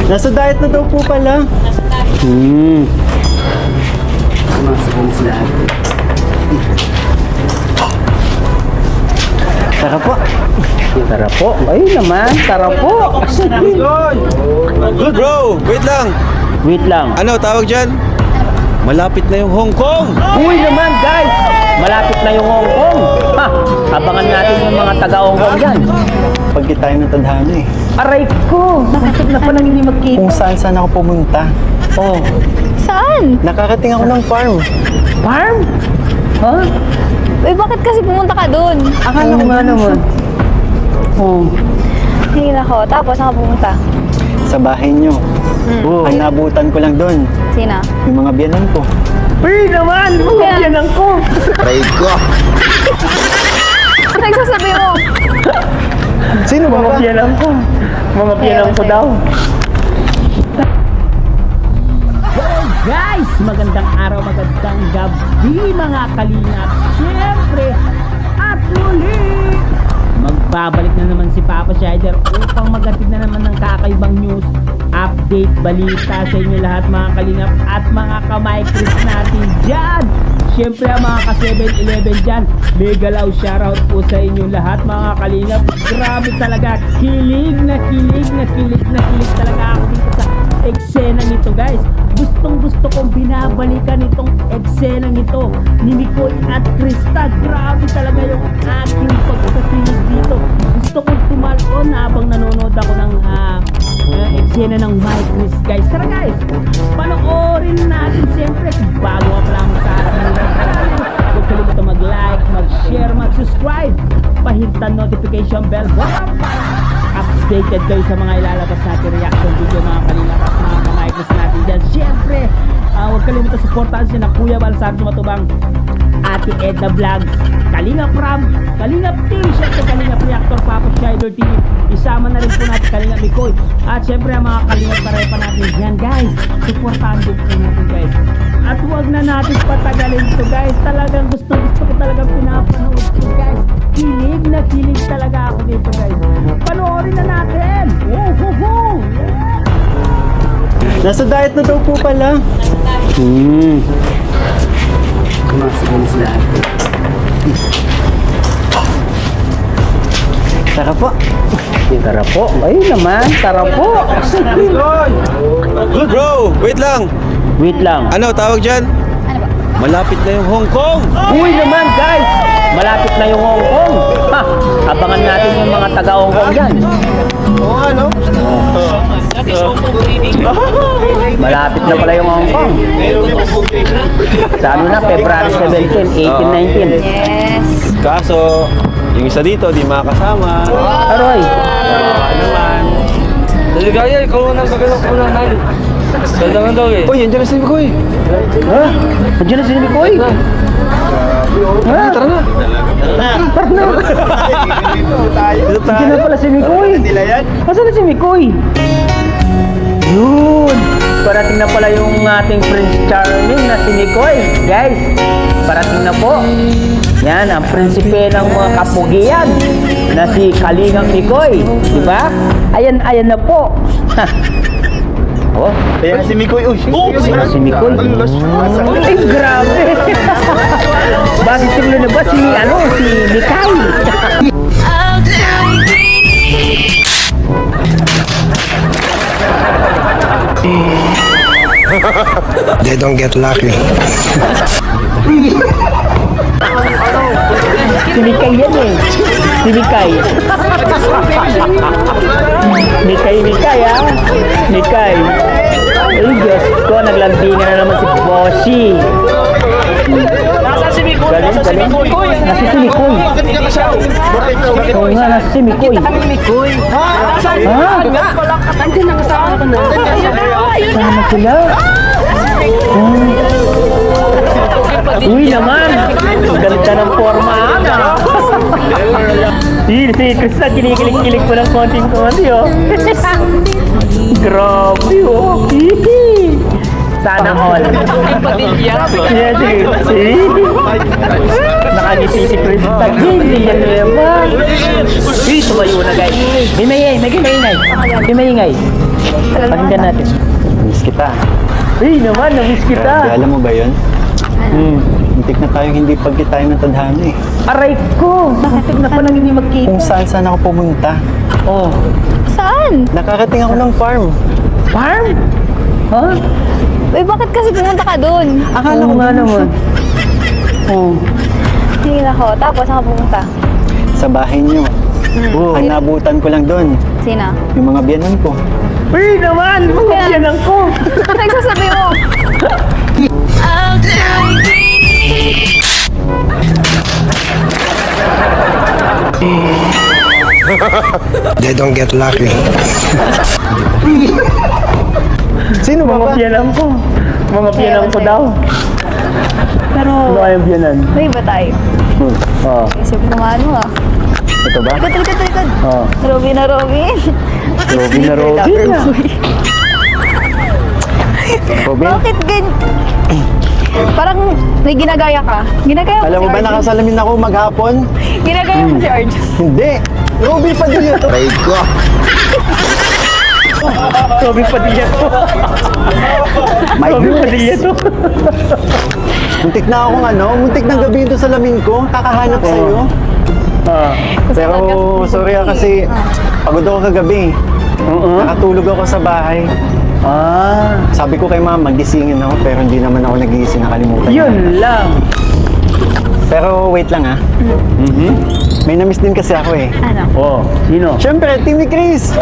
Nasa diet na daw po pala. Tara po. Tara po. Ayun naman, tara po. Good bro, wait lang. Wait lang. Ano tawag dyan? Malapit na yung Hong Kong. Uy naman guys, malapit na yung Hong Kong. Ha, abangan natin yung mga taga Hong Kong dyan. Pag di tayo ng tadhana eh. Aray ko, nakakit na palang hindi magkita. Kung saan ako pumunta. Oh, Saan? nakakating ako ng farm. Farm? Ha? Eh, bakit kasi pumunta ka dun? Akala ko nga naman. Oh. Hindi na ako. Tapos, saan ka pumunta? Sa bahay nyo. Oh. Ang nabutan ko lang doon. Sina? Yung mga biyanan ko. Uy naman, yan ko. Pray ko. Ano nagsasabi mo? Sino ba Mga ba? piyanang ko. Mga piyanang ko daw. Guys, magandang araw, magandang gabi mga kalingap. Siyempre, at muli, magbabalik na naman si Papa Shider upang maghatid na naman ng kakaibang news, update, balita sa inyo lahat mga kalingap at mga ka-micros natin dyan. Siyempre ang mga ka-7-Eleven dyan, mega loud shoutout po sa inyo lahat mga kalingap. Grabe talaga, kilig na kilig na kilig na kilig talaga ako dito sa eksenang ito guys. Gustong gusto kong binabalikan itong eksenang ito ni Mikoy at Krista. Grabe talaga yung aking pagkakilig dito. Gusto kong tumalon habang nanonood ako ng eksena ng Mike Miss guys. Tara guys, panoorin natin siyempre. Bago ka pa lang sa akin, huwag kalimutan mag-like, mag-share, mag-subscribe, pahintang notification bell para updated kayo sa mga ilalabas natin reaction video mga kalingap at mga ka-micros natin dyan. Siyempre, huwag kalimutan supportahan siya ng Kuya Val Santos Matubang, Ate Edna Vlog, Kalingap Ram, Kalingap Team, siyempre Kalingap Reactor, Papa Shider TV. Isama na rin po natin Kalingap Mikoy. At siyempre ang mga Kalingap parepa natin yan guys. Supportahan din po natin guys. At huwag na natin patagalin ito guys. Talagang gusto ko talagang pinapanood ito guys. Kilig na kilig talaga ako dito guys. Panoorin na natin. Woohoo! Nasa diet na daw po pala. Tara po. Tara po. Ayun naman, tara po. Good bro, wait lang. Wait lang. Ano tawag dyan? Ano ba? Malapit na yung Hong Kong. Uy naman guys, malapit na yung Hong Kong. Ha, abangan natin yung mga taga Hong Kong dyan. Oo ano? Malapit na pala yung Hong Kong. Sa ano na, February 17, 18, 19. Yes. Kaso, yung isa dito di makakasama. Aroy, Ano man? Daligaya, ikaw nang kagalak ko lang namin. Dadangan daw eh. Uy, yan dyan na si Mikoy. ha? Andiyan na si Mikoy. Ha? Tara na. Tara na. Dito Andiyan na pala si Mikoy. Asan na si Mikoy? Yun. Parating na pala yung ating Prince Charming na si Mikoy. Guys, parating na po. Yan, ang prinsipe ng mga kapugian na si Kalingang Mikoy. Diba? Ayan, ayan na po. Oh, Kaya si Mikoy. Uy, sino si Mikoy? Ay, grabe. Bakit siglo na ba si, si Mikay? They don't get lucky. Si Mikay yan eh. Si Mikay. Mikay ha. Mikay. Ay Diyos ko, naglambingan na naman si Boshi. Nasa si Mikoy, Galing, nasa si galing. Mikoy. Nasa si Mikoy. Oo nga, nasa si Mikoy. Nasa si Ha? Mikoy nga. Andiyan ang kasama ko na. Sama sila. Uy naman, ganda ng forma na. Si Krista, kinikilig-kilig po ng konting-konti oh. Grabe oh. Hihi. Sana all. Yes, see? Nakangiti si Krista. Hindi yan naman. Uy, tumayo na guys. May maingay. Pakinggan natin. Miss kita. Uy, naman, namiss Grabe, kita. alam mo ba yun? Muntik na tayong hindi pagkitayan ng tadhana eh. Aray ko! Bakit na palang hindi magkita? Kung saan ako pumunta. Oh, Saan? Nakarating ako ng farm. farm? Ha? Bakit kasi pumunta ka doon? Akala ko nga naman. Oh. Tingin ako. Tapos saan ka pumunta? sa bahay niyo. Oh. Ang nabutan ko lang doon, Sino? yung mga biyanan ko. Uy, naman! Yan ko! Ano nagsasabi mo? They don't get lucky. Sino ba Mga ba? biyanan ko. Mga biyanan ko sa'yo. daw. Pero, Ano kayang biyanan? may iba tayo. Oh. Isip ko nga ano ah. Ito ba? Likod. Oh. Robin na Robin. Robin na Robin ah. Robin? Bakit parang may ginagaya ka. Ginagaya mo Alam mo si ba Arjun. nakasalamin ako maghapon? Ginagaya mo si Arjun. Hindi! Robin Padilla to! Aray ko. Robin Padilla to. My Robin goodness! Padilla to. Muntik na akong muntik na gabi ito sa lamin ko. Kakahanap sa'yo. Ah. Pero sorry kasi pagod ako kagabi. Nakatulog ako sa bahay. Ah. Sabi ko kay mama, gisingin ako pero hindi naman ako nagigising, nakalimutan. Yun lang. Pero wait lang May na-miss din kasi ako eh. Ano? Oh, sino? Siyempre, Team ni Chris!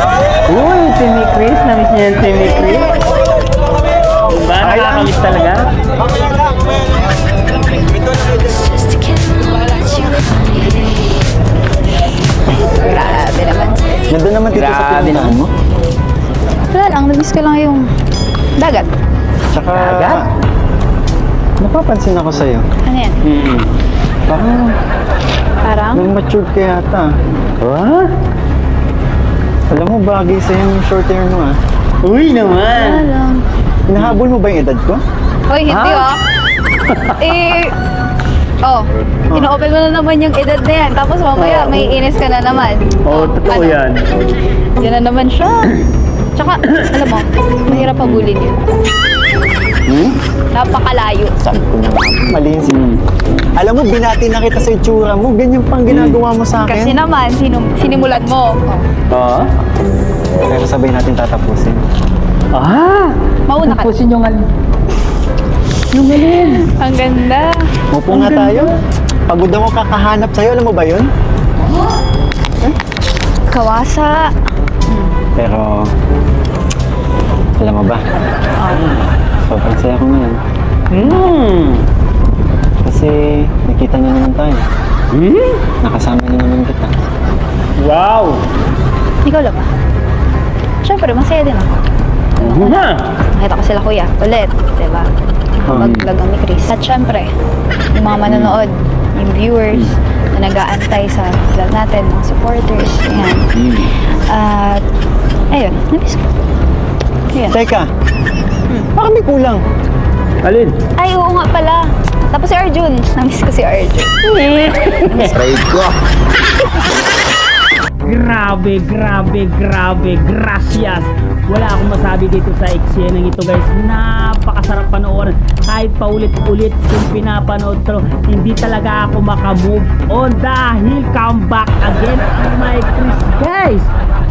Uy, Timmy Chris. Namiss niya yung Timmy Chris. Diba? Okay lang. Nakakamiss talaga. Grabe naman. Nandun naman dito sa Grabe pinuntahan naman. mo. Wala lang, namiss ko lang yung dagat. Tsaka, Dagat? napapansin ako sa'yo. Ano yan? Parang Parang? nang matured ka yata. What? Alam mo, bagay sa'yo yung short hair mo Uy naman. Wala lang. Hinahabol mo ba yung edad ko? Hoy, hindi Ha? ino-open mo na naman yung edad na yan. Tapos mamaya, may inis ka na naman. Oh, totoo Ano? yan. Yan na naman siya. Tsaka, alam mo, mahirap pabulin yun. Napakalayo. Sabi ko na mali yung Alam mo, binati na kita sa itsura mo. Ganyan pang ginagawa mo sa Kasi akin. naman, sinimulan mo. Oh. Pero sabay natin tatapusin. Ah! Mauna ka. Tapusin yung yung alin. Ang ganda. Upo nga tayo. Pagod ako kakahanap sa'yo. Alam mo ba yun? Kawasa. Pero, alam mo ba? Sobrang saya ko ngayon. Kasi nakita niyo naman tayo. Nakasama niyo naman kita. Wow! Ikaw lang ba? Siyempre, masaya din ako. Nakita ko sila kuya. Ulit. Diba? Maglagang ni Chris. At syempre, yung mga manonood, yung viewers, na nag-aantay sa vlog natin, mga supporters, yan. At, ayun, nabis ko. Ayun. Teka, baka may kulang. Alin? Ay, oo nga pala. Tapos si Arjun. Namiss ko si Arjun. Aray ko. Grabe. Gracias. Wala akong masabi dito sa eksenang ito guys. Napakasarap panoorin. Kahit paulit-ulit kung pinapanood to, hindi talaga ako makamove on dahil comeback again ang my Chris guys.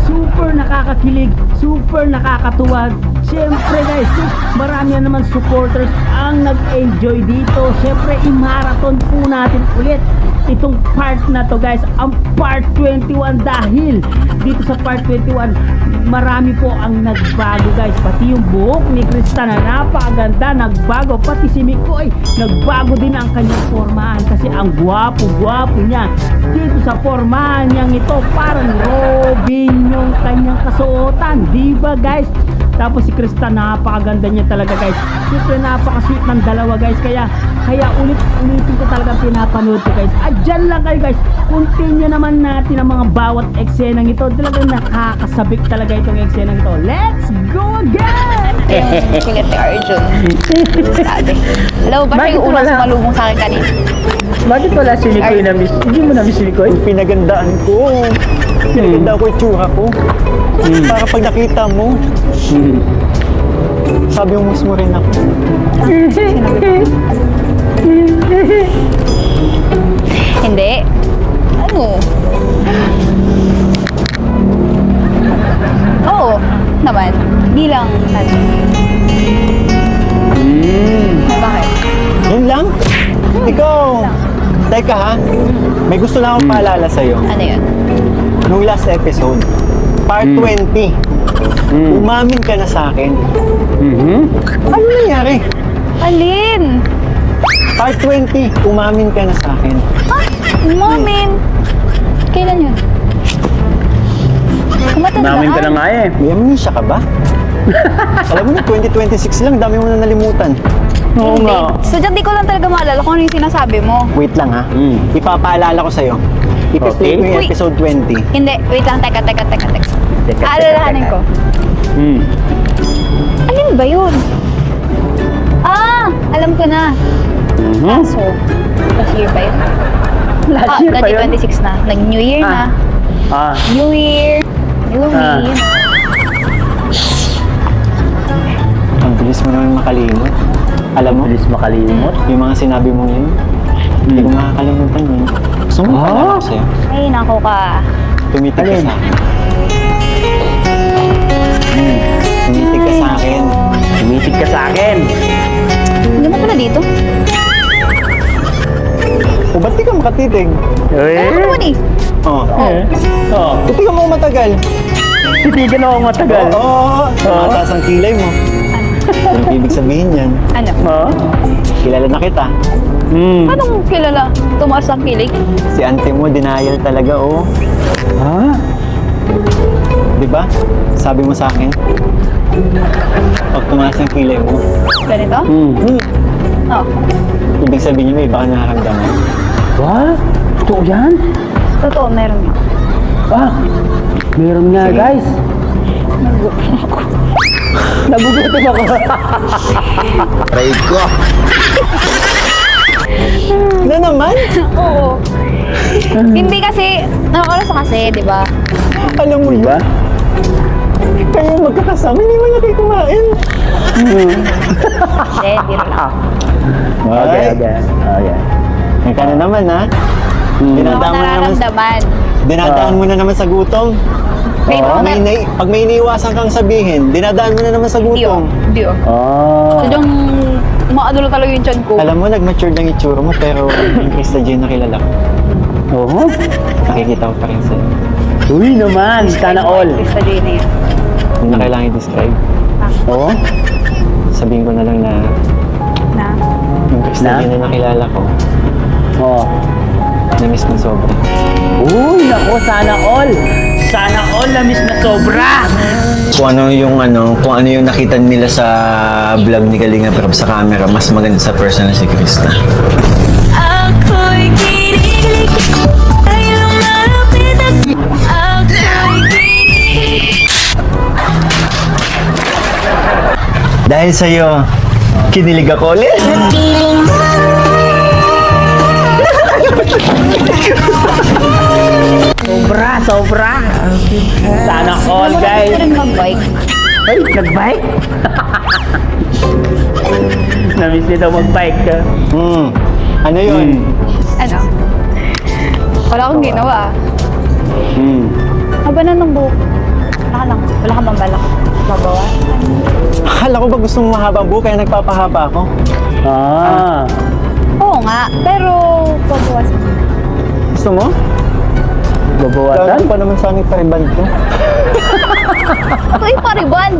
Super nakakakilig, super nakakatuwa. Siyempre guys, marami na naman supporters ang nag-enjoy dito. Siyempre, i-marathon po natin ulit itong part na to guys, ang part 21 dahil dito sa part 21 marami po ang nagbago guys, pati yung buhok ni Krista na napakaganda nagbago, pati si Mikoy nagbago din ang kanyang formahan kasi ang gwapo niya dito sa formahan niyang ito, parang Robin yung kanyang kasuotan, diba guys? Tapos si Krista napakaganda niya talaga guys, siyempre napaka-sweet ng dalawa guys, kaya ulitin ko talaga pinapanood ko guys. At dyan lang kayo guys, continue naman natin ang mga bawat eksenang ito. Talagang nakakasabik talaga itong eksenang ito. Let's go again! Yung kulit ni Arjun. Sabi. Alam mo ba siya Bakit yung unang wala? sumalubong sa akin kanina? Bakit wala si Nikoy na miss? Hindi mo na miss si Nikoy? Pinagandaan ko. Pinagandaan ko yung tsura ko. Para pag nakita mo, sabi mo mas mo rin ako. Hindi. Ano? Oo. Naman. Bilang, ano. Bakit? Yun lang? Ikaw, teka ha, may gusto lang akong paalala sa'yo. Ano yun? Nung last episode, part 20, umamin ka na sa akin. Ano nangyari? Alin? Part 20, umamin ka na sa akin. Umamin. Kailan yun? Kumatandaan. Namin ka na nga eh. May amnesia ka ba? Alam mo na, 2026 lang, dami mo na nalimutan. Oo Hindi. nga. Sadyang di ko lang talaga maalala kung ano yung sinasabi mo. Wait lang ha, ipapaalala ko sa'yo. Ipi-play ko yung Uy. episode 20. Hindi. Wait lang. Teka. Aalalahanin ko. Alin ba yun? Ah! Alam ko na. So, last year ba yun? Last year pa yun? 2026 na. Nag-New Year na. Ah. New Year. New Ah. Me. Ang bilis mo naman makalimot. Alam mo, Bilis makalimot. yung mga sinabi mo yun, hindi ko makakalimutan yun. Gusto mo paalala ko sa'yo? Ay, nako ka. Tumitig ka Alin? sa akin. Tumitig ka sa akin. Tumitig ka sa akin. Hindi mo pala dito. O ba't di ka makatitig? Ano naman eh? Oo. Oh. Titigan mo matagal. Titigan ako matagal. Oo. Mataas ang kilay mo. Anong ibig sabihin yan? Ano? Oh? Kilala na kita. Anong kilala? Tumaas ang kilig? Si ante mo, denial talaga, oh. Ha? Di ba? Sabi mo sa akin, pag tumaas ang kilay mo, Ganito? Oh. ibig sabihin niyo may iba ka nakaramdaman. What? Totoo yan? Totoo, meron nga. Ah, meron nga guys. Nagugutom ako. Aray ko. Na naman? Oo. Hindi kasi, nakakalas kasi, di ba? Alam mo Diba? yun? Kayo magkakasama, hindi mo na kayo kumain. Hindi, di rin. Okay, Ay. okay. Okay. Ika na naman, ha? Ano Dinadaan mo na naman, nararamdaman? dinadaan mo na naman sa gutom. May Pag mga pag may iniiwasan kang sabihin, dinadaan mo na naman sa Di oh. gutom. Di oh. Oh. Sadyang, maano lang talaga yung tiyan ko. Alam mo, nag-mature ng itsura mo, pero yung Krista Jane na kilala ko, Oo. nakikita ko pa rin sa'yo. Uy naman, sana all. Krista Jane na yan. Hindi na kailangan i-describe. Oo. Sabihin ko na lang na Na? yung Krista Na? Jane na nakilala ko, Oo. na-miss mo sobra. Uy, nako, sana all. Sana all na-miss na sobra. Kung ano yung nakita nila sa vlog ni Kalinga pero sa camera, mas maganda sa person na si Krista. Ako'y kinikilig, ay lumapit at ako'y kinikilig. Dahil sa'yo, kinilig ako ulit. Piling mo. Sobra. Sana all, guys. Gusto rin mag-bike. Ay, nag-bike? Na-miss nito mag-bike. Ano yun? Ano? Wala akong ginawa. Haba na ng buhok. Wala ka bang balak? Babawa? Akala ko ba gusto mo mahabang buhok kaya nagpapahaba ako? Ah. Oo nga, pero babawasan. Gusto mo? Babawasan? Gagawin pa naman sa amin pariband ko. Ako yung pariban.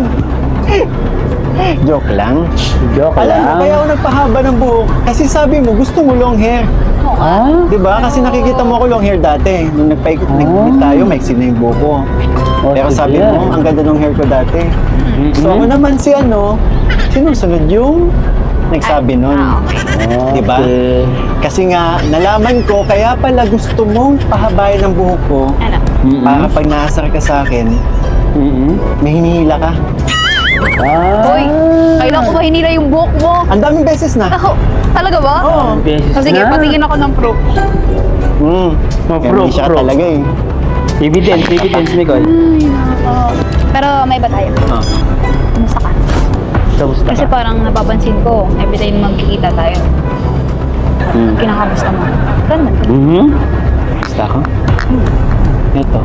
Joke lang. Joke Alam mo, lang. kaya ako nagpahaba ng buhok. Kasi sabi mo, gusto mo long hair. Oo nga. Ah? Di ba? Kasi nakikita mo ako long hair dati. Nung nag-meet tayo, maiksi na yung buhok ko. Oh, Pero sige sabi yan. mo, ang ganda ng hair ko dati. So ako naman si sinusunod yung nagsabi nun. Okay. Di ba? Okay. Kasi nga, nalaman ko, kaya pala gusto mong pahabayan ng buhok ko Ano? para pag naasar ka sa akin, may hinihila ka. Ah. Uy! Kailan ko ba hinila yung buhok mo? Ang daming beses na. Ako, talaga ba? Oo. Beses Oh, sige, na. patingin ako ng proof. Kaya siya Pro. talaga eh. Evidence, Nicole. Ay, nako. Pero may ba tayo? Ah. Kumusta ka? Kamusta Kasi ka? parang napapansin ko, every time magkikita tayo, kinakamusta mo. Ganda. Basta ako? Ito.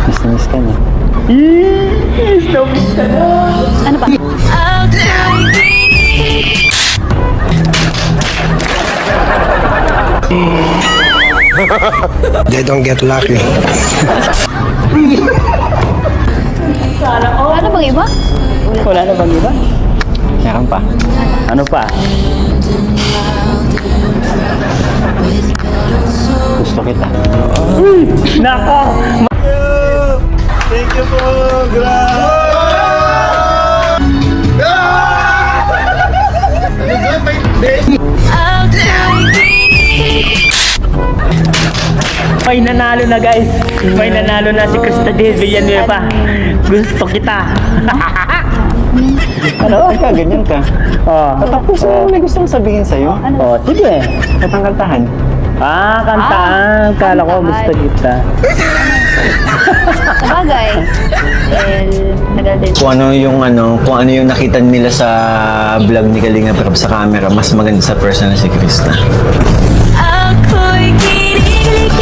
Miss ka na. Ano pa? Ako'y kinikilig. They don't get lucky. Ano bang iba? Wala na bang iba? Meron pa. Ano pa? Gusto kita. Nako! Thank you po. Ako'y kinikilig. May nanalo na guys. May nanalo na si Krista Del Villanueva. Gusto kita. Ano? Ka, ganyan ka. Oh. Tapos may gustong sabihin sa'yo. Oh, sige. Katang-kantahan. Kantaan. Kala ko gusto kita. Sabagay. Nagal din. Kung ano yung nakita nila sa vlog ni Kalinga pero sa camera, mas maganda sa personal si Krista. Ako'y kinikilig.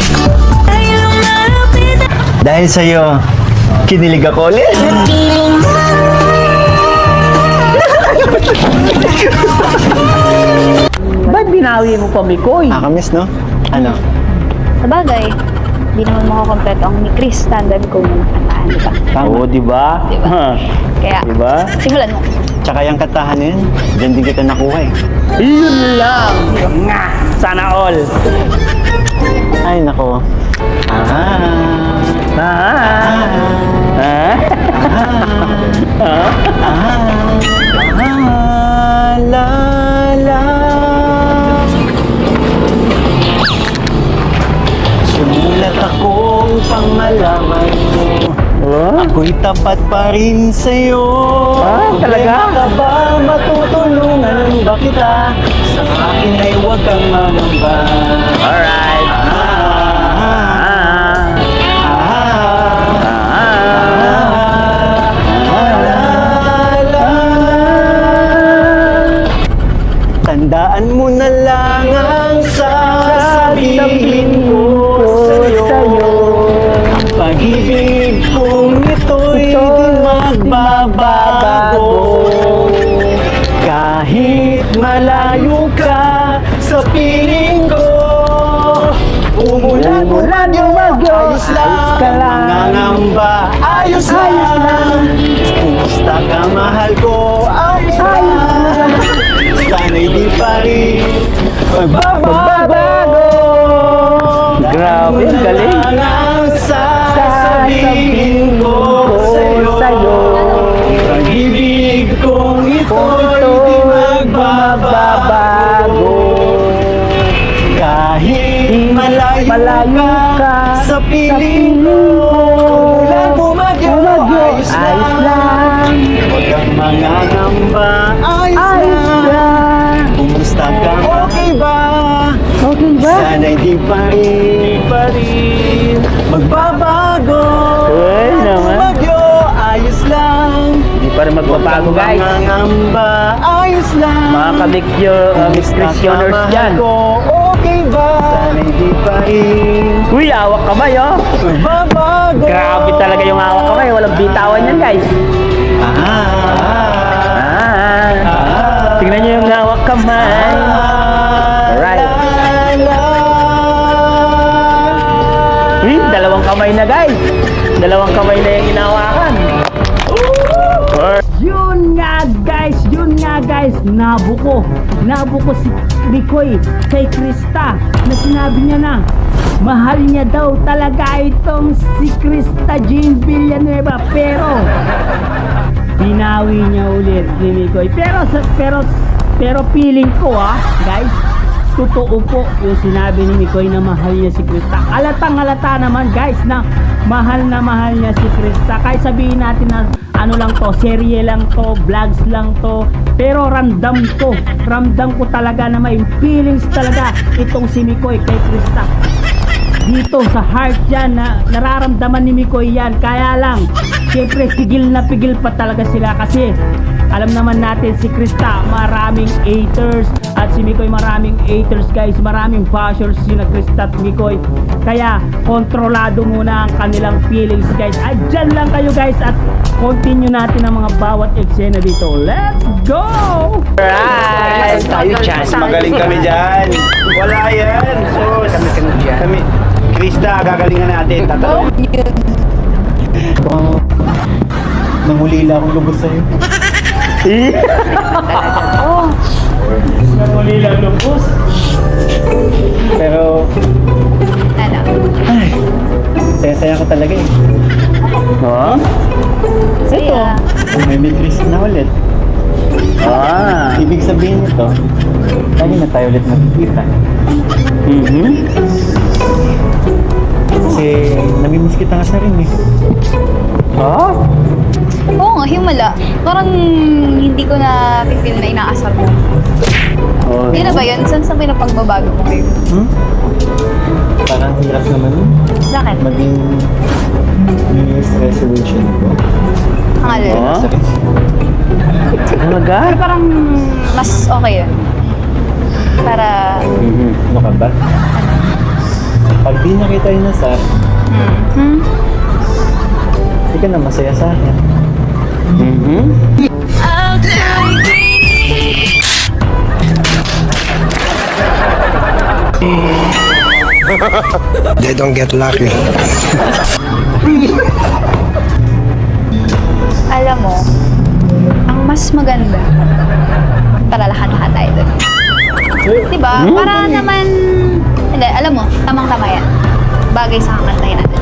Ay lumalapit at Dahil sa'yo, kinilig ako ulit. piling mo. Ba't binawi mo pa, Mikoy? Nakakamiss, no? Ano? Sabagay. Hindi naman makakompleto ang ni Chris standard ko ng kantahan, di ba? Oo, di ba? Diba? Ha. Kaya, Di ba? simulan mo. Tsaka yung kantahan na yun, dyan din kita nakuha eh. Yun lang. Nga. Sana all. Ay, nako. Ah. Ah. Ah. La, la. Sumulat ako upang malaman mo Oh? ako'y tapat pa rin sa'yo. Talaga? Problema ka ba? Matutulungan ba kita? Sa akin ay huwag kang mangamba. Alright. Tandaan mo na lang ang sasabihin ko sa'yo. Ang pag-ibig kong ito'y di magbabago. Kahit malayo ka sa piling ko, umulan yung bagyo, ayos lang. Mangangamba, ayos lang. Kumusta ka, mahal ko, ayos lang. Sana'y di pa rin magbabago. Grabe, ang galing. Ang sasabihin ko sa'yo. Pag-ibig kong ito'y di magbabago. Kahit malayo ka sa piling ko, umulan bumagyo, ayos lang. Huwag kang mangangamba, ayos lang. Kumusta ka, okay ba? Okay ba? Sana'y di pa rin magbabago. Uy, naman. Bumagyo, ayos lang. Hindi pa rin magbabago, guys. Mangangamba, ayos lang. Mga Christianers dyan. Ko, okay ba? Sana'y di pa rin Uy, awak kamay, oh. magbabago. Grabe talaga yung awak kamay. Walang bitawan yan, guys. Tingnan nyo yung awak kamay. Alright. Uy, dalawang kamay na, guys. Dalawang kamay na yung inawakan. Yun nga guys, nabuko si Mikoy kay Krista na sinabi niya na mahal niya daw talaga itong si Krista Jean Villanueva, pero binawi niya ulit si Mikoy. Pero feeling ko guys, totoo po yung sinabi ni Mikoy na mahal niya si Krista. Halatang halata naman guys na mahal na mahal niya si Krista. Kahit sabihin natin na ano lang to, serye lang to, vlogs lang to, pero ramdam ko talaga na may feelings talaga itong si Mikoy kay Krista. Dito sa heart yan, na nararamdaman ni Mikoy yan. Kaya lang, siyempre pigil na pigil pa talaga sila kasi alam naman natin si Krista maraming haters at si Mikoy maraming haters guys, maraming bashers sina Krista at Mikoy, kaya kontrolado muna ang kanilang feelings guys. Adyan lang kayo guys at continue natin ang mga bawat eksena dito. Let's go! Right! Tayo dyan. Magaling kami dyan. Wala yan. Sus. Kami. Krista, gagalingan natin. Tatanong. Nangulila akong lubos sa'yo. Nanguli lang lupos. Pero, Ano? saya-saya ko talaga eh. Oh? Saya. May Chris na ulit. Ibig sabihin nito, lagi na tayo ulit magkikita. Kasi namimiss kita nga sa rin eh. Oo nga, himala. Parang hindi ko na pipil na inaasar mo. Hindi na ba yun? Saan sa pinapagbabago mo kayo? Parang hirap naman yun. Bakit? Maging New Year's resolution ko. Ang alin? Talaga? Pero parang mas okay yun. Para... Ano ka ba? Pag di nakita yung nasar, hindi ka na masaya sa akin. Ako'y kinikilig. They don't get lucky. Alam mo, ang mas maganda, para lahat-lahat tayo dun. Diba? Para naman, hindi, alam mo, tamang-tama yan. Bagay sa kakantahin natin.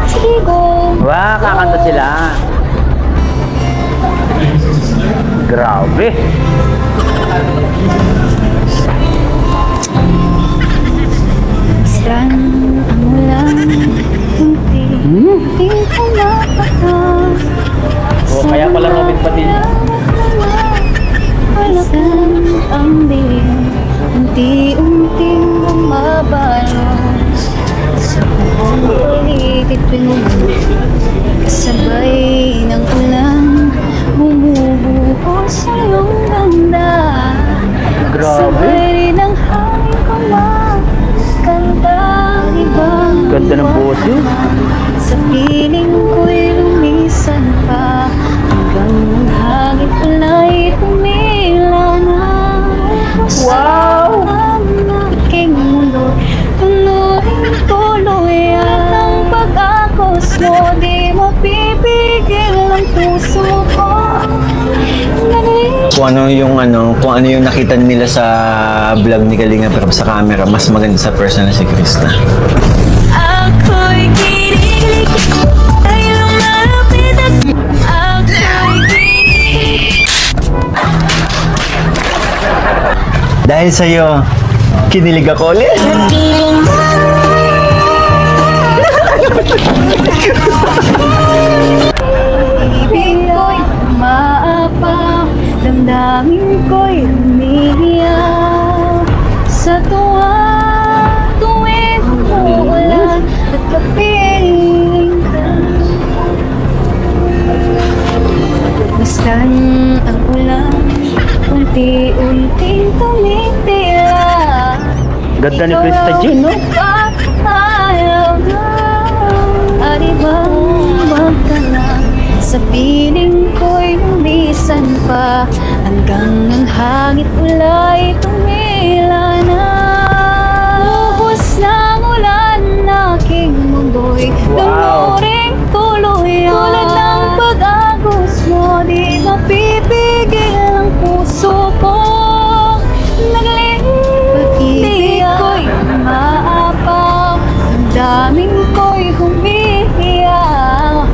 Sige, go! Wow, kakanta sila. Grabe. Saan ang ulan, hindi ko mapatas. Kaya pala Robin pa din. Saan ang dilim, unti-unting bumabalo sa buong paligid pinuno. Kasabay ng ulan, bumubuhos sa iyong ganda. Kasabay rin ang hangin kumakanta ibang Ganda ng boses. sa piling ko'y lumisan pa hanggang ang hangin ula'y tumila na. Wow! Ang aking mundo tuloy ang pag-akos mo, di mapipigil ang puso ko. Kung ano yung nakita nila sa vlog ni Kalinga pero sa camera, mas maganda sa personal si Krista. Ako'y kinikilig. Dahil lumalapit at ako'y kinikilig. Dahil sa'yo, kinilig ako ulit. Piling mo. Ibig ko'y maapa, damdamin ko'y umiiyak sa tuwa tuwing umuulan at kapiling ka. Mastan ang ulan, unti-unting tumitila. Ganda ni Krista Jean, no? At ibang magdala sa piling ko'y lumisan pa hanggang ang hangit ula'y tumila na. Buhos ng ulan aking mundo'y lumuring tuloy. Tulad ng pag-agos mo, di mapipigil ang puso ko. Pag-ibig ko'y maapaw, ang daming ko'y humihiyaw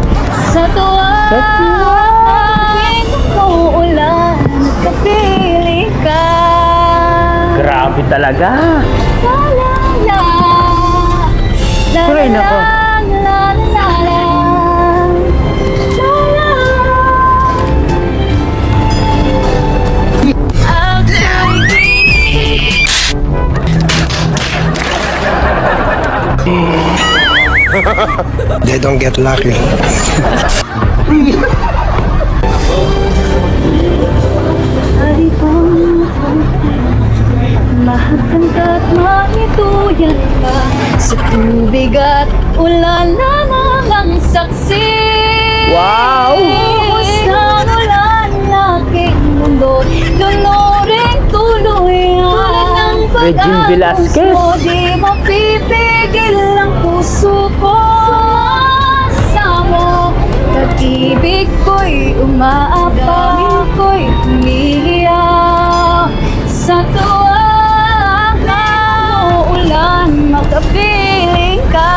sa tuwa. Aking umuulan at kapili ka. Grabe talaga. La la la. La Ay, la nako. la la la don't get lucky. Mahagkan ka't maituyan ka sa tubig at ulan na mga saksi. Wow! Buhos ng ulan na aking mundo, lunurin tuloy ang Regine Velasquez. pag-atos mo. Di mapipigil ang puso ko. Sumasamo, pag-ibig ko'y umaabang, ko'y umiiyak sa tuwa. Ulan, makapiling ka.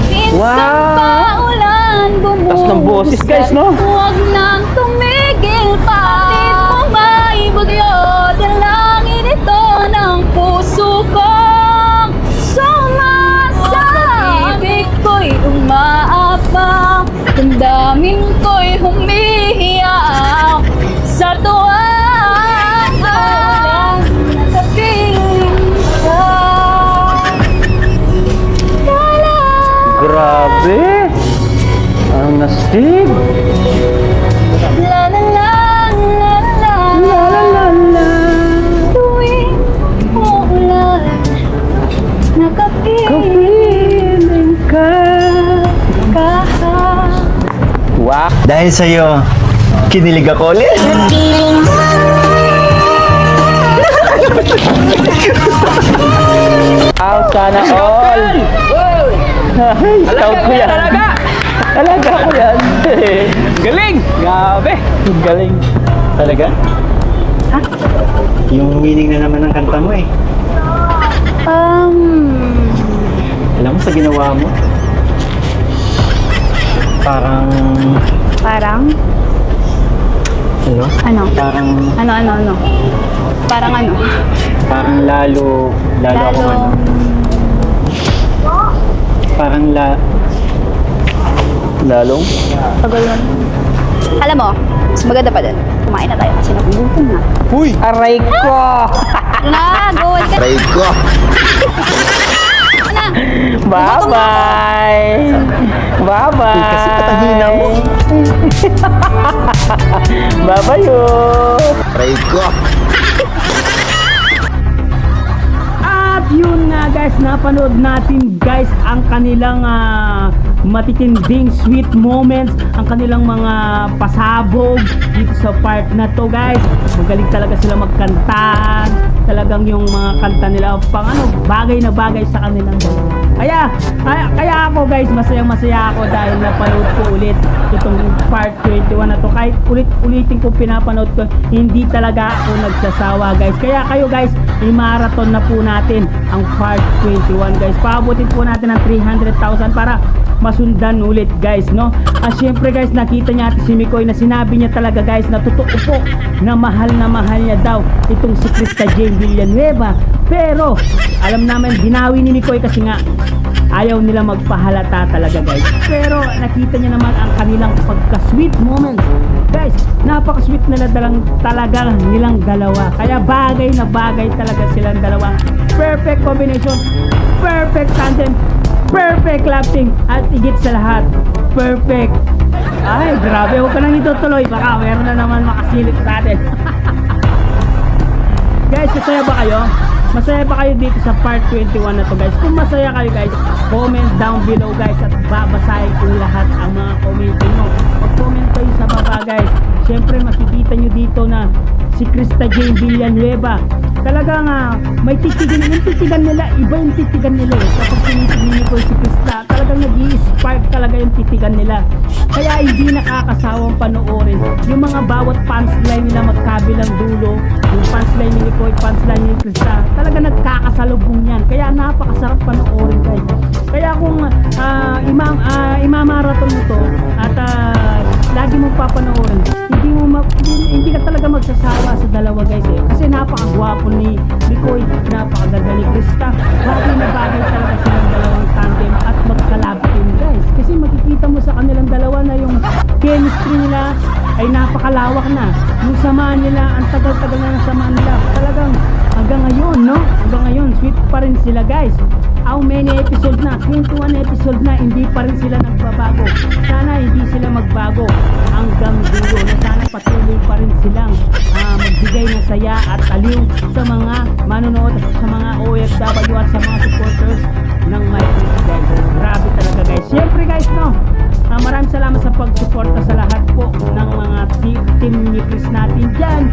Minsan Wow! pa ulan, Taas ng boses, guys, no? Huwag nang tumigil pa. Bakit mo may bagyo? Dalangin ito ng puso kong sumasama. Ibig ko'y umaabang, damdamin ko'y humihiyak sa tuwa. Grabe! Ang nastig! La la la la la La la la la! tuwing uulan, nakapiling Kapiling ka! ka. Wow! Dahil sa'yo, kinilig ako ulit. Wow, sana all! Ay, scout ko yan! Talaga ko yan! Galing! Grabe! Galing! Talaga? Yung meaning na naman ng kanta mo eh. Alam mo sa ginawa mo? Parang, Parang, ano? ano? Parang, Parang ano? parang lalo akong ano. Parang Lalong? Pagulong. Alam mo, mas maganda pa din. Kumain na tayo kasi nagugutom na. Aray ko! Na, go ka Aray ko! na. Bye-bye! Bye-bye! Uy, kasi patahina mo. Bye-bye! Aray ko! At yun nga guys, napanood natin guys ang kanilang matitinding sweet moments, ang kanilang mga pasabog dito sa part na to guys. Magaling talaga sila magkanta. Talagang yung mga kanta nila pang ano, bagay na bagay sa kanilang dalawa. Kaya ako guys, masaya ako dahil napanood ko ulit itong part 21 na to. Kahit ulitin ko pinapanood ko, hindi talaga ako nagsasawa guys. Kaya kayo guys, i-marathon na po natin ang part 21 guys. Paabutin po natin ang 300,000 para masundan ulit guys, no? At syempre guys, nakita niya si Mikoy na sinabi niya talaga guys na totoo po na mahal niya daw itong si Krista Jane Villanueva. Pero alam namin binawi ni Mikoy kasi nga ayaw nila magpahalata talaga guys. Pero nakita niya naman ang kanilang pagka-sweet moments. Guys, napaka-sweet nila talaga nilang dalawa. Kaya bagay na bagay talaga silang dalawa. Perfect combination, perfect tandem, perfect love team, at higit sa lahat, perfect. Ay, grabe, huwag ka nang itutuloy. Baka meron na naman makasilip sa atin. Guys, masaya ba kayo? Masaya ba kayo dito sa part 21 na to guys? Kung masaya kayo guys, comment down below guys at babasahin ko lahat ang mga comment nyo. Mag-comment kayo sa baba guys. Siyempre makikita nyo dito na si Krista Jane Villanueva talagang may titigan, yung titigan nila, iba yung titigan nila eh. Kapag tinitignan nyo po si Krista, talagang nag-i-spark talaga yung titigan nila. Kaya hindi nakakasawang panoorin. Yung mga bawat punchline nila magkabilang dulo, yung punchline ni Nicole, punchline ni Krista, talaga nagkakasalubong yan. Kaya napakasarap panoorin guys. Kaya kung imamarathon mo to at lagi mong papanoorin, hindi ka talaga magsasawa sa dalawa guys eh. Kasi napakagwapo ni Mikoy, napakaganda ni Krista. Bagay na bagay talaga silang dalawang tandem at magkalab team guys. Kasi makikita mo sa kanilang dalawa na yung chemistry nila ay napakalawak na. Yung samahan nila, ang tagal-tagal na ng samahan nila. Talagang hanggang ngayon, no? Hanggang ngayon, sweet pa rin sila guys. how many episode na? 21 episode na, hindi pa rin sila nagbabago. Sana hindi sila magbago hanggang dulo, na sana patuloy pa rin silang magbigay ng saya at aliw sa mga manonood, sa mga OFW at sa mga supporters ng My Chris guys. Grabe talaga guys. Siyempre guys, no, maraming salamat sa pagsuporta sa lahat po ng mga team ni Chris natin dyan.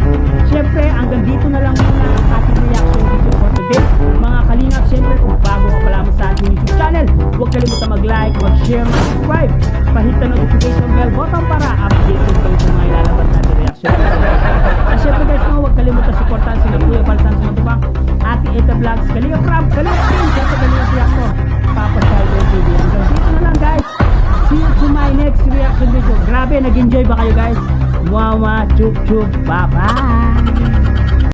Siyempre, hanggang dito na lang muna ang ating reaction video for today. Mga kalingap, siyempre, kung bago ka pa lamang sa ating YouTube channel, huwag kalimutan mag-like, mag-share, mag-subscribe. Pahit na notification bell button para updated kayo sa mga ilalabas natin reaction. At siyempre guys, no, huwag kalimutan supportan sila Kuya Balsan sa Matubang, Ate Eta Vlogs, Kalinga Prab, Kalinga Team, siyempre Kalinga Reactor, Papa Shider TV. Hanggang dito na lang guys. See you to my next reaction video. Grabe, nag-enjoy ba kayo guys? Wawa, chup chup, bye bye.